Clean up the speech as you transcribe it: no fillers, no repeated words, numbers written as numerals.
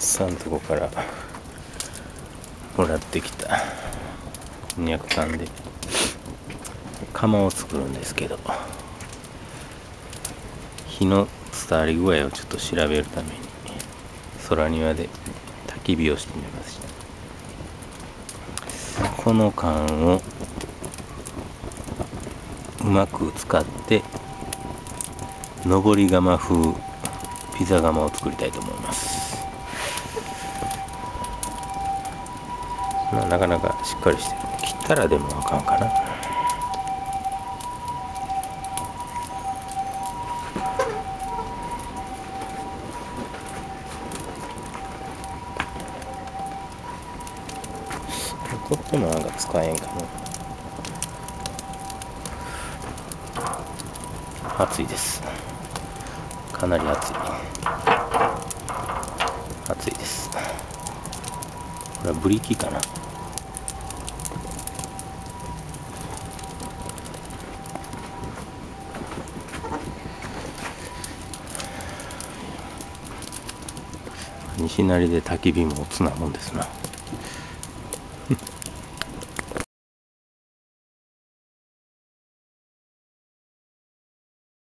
やすさんのとこからもらってきたこんにゃく缶で釜を作るんですけど、火の伝わり具合をちょっと調べるために空庭で焚き火をしてみました。この缶をうまく使って上り窯風ピザ窯を作りたいと思います。なかなかしっかりしてる。切ったらでもあかんかな。とってもなんか使えんかな。熱いです。かなり熱い。熱いです。これはブリキかな。西成で焚き火もおつなもんですな。